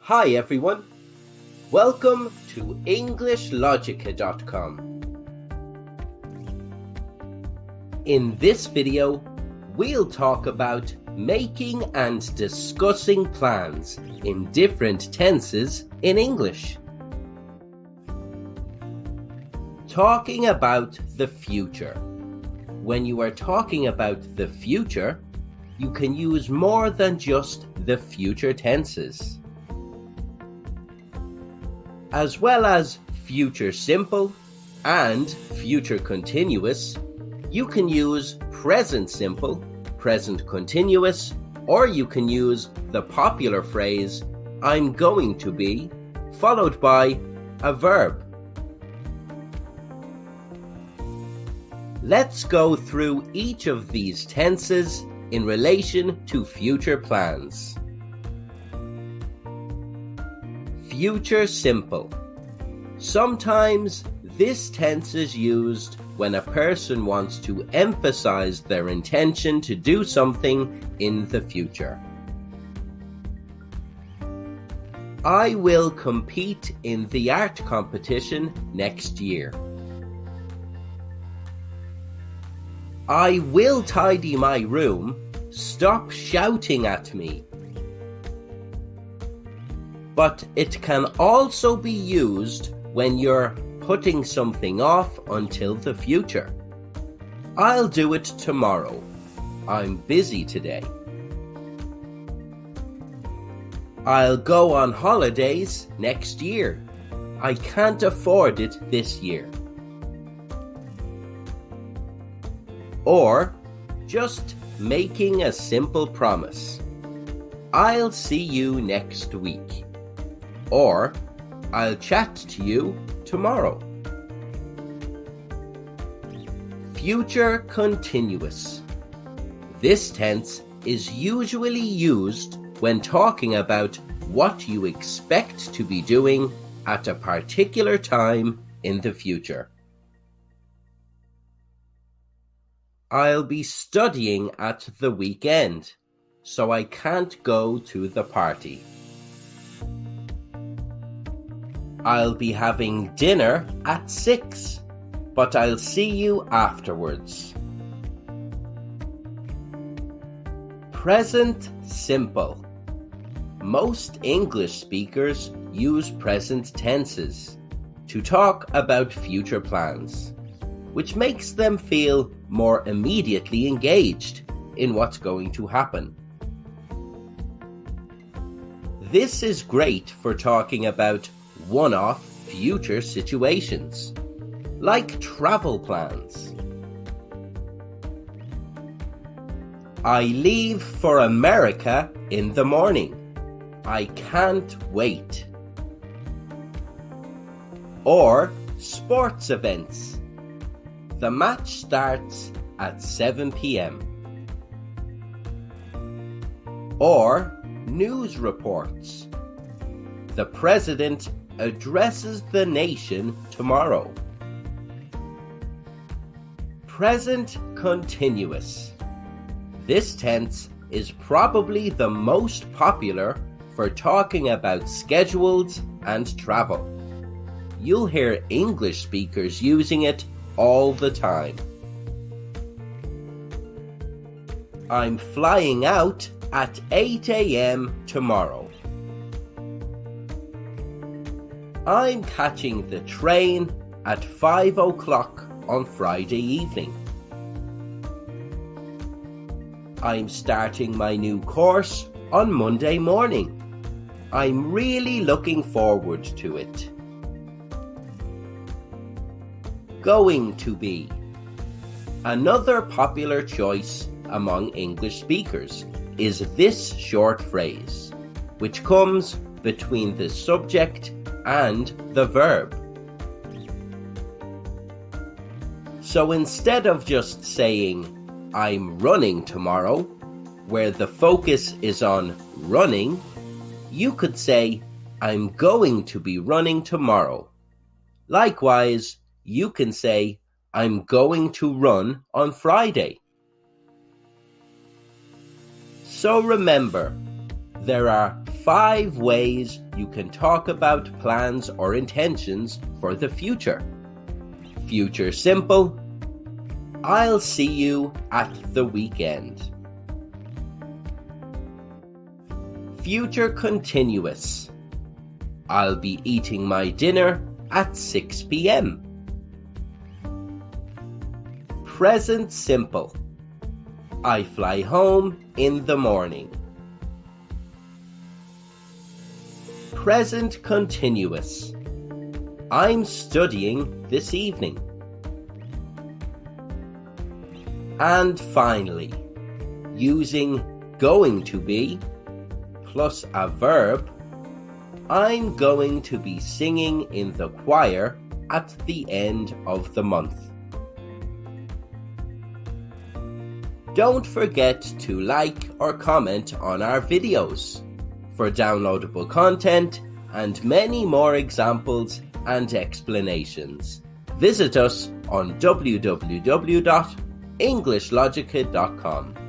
Hi everyone, welcome to EnglishLogica.com. In this video, we'll talk about making and discussing plans in different tenses in English. Talking about the future. When you are talking about the future, you can use more than just the future tenses. As well as future simple and future continuous, you can use present simple, present continuous, or you can use the popular phrase, I'm going to be, followed by a verb. Let's go through each of these tenses in relation to future plans. Future simple. Sometimes this tense is used when a person wants to emphasize their intention to do something in the future. I will compete in the art competition next year. I will tidy my room. Stop shouting at me. But it can also be used when you're putting something off until the future. I'll do it tomorrow. I'm busy today. I'll go on holidays next year. I can't afford it this year. Or just making a simple promise. I'll see you next week. Or, I'll chat to you tomorrow. Future continuous. This tense is usually used when talking about what you expect to be doing at a particular time in the future. I'll be studying at the weekend, so I can't go to the party. I'll be having dinner at 6, but I'll see you afterwards. Present simple. Most English speakers use present tenses to talk about future plans, which makes them feel more immediately engaged in what's going to happen. This is great for talking about one-off future situations, like travel plans. I leave for America in the morning. I can't wait. Or sports events. The match starts at 7 p.m. Or news reports. The president addresses the nation tomorrow. Present continuous. This tense is probably the most popular for talking about schedules and travel. You'll hear English speakers using it all the time. I'm flying out at 8 a.m. tomorrow. I'm catching the train at 5 o'clock on Friday evening. I'm starting my new course on Monday morning. I'm really looking forward to it. Going to be. Another popular choice among English speakers is this short phrase, which comes between the subject and the verb. So instead of just saying, I'm running tomorrow, where the focus is on running, you could say, I'm going to be running tomorrow. Likewise, you can say, I'm going to run on Friday. So remember, there are 5 ways you can talk about plans or intentions for the future. Future simple. I'll see you at the weekend. Future continuous. I'll be eating my dinner at 6 p.m. Present simple. I fly home in the morning. Present continuous. I'm studying this evening. And finally, using going to be plus a verb, I'm going to be singing in the choir at the end of the month. Don't forget to like or comment on our videos. For downloadable content and many more examples and explanations, visit us on www.EnglishLogica.com.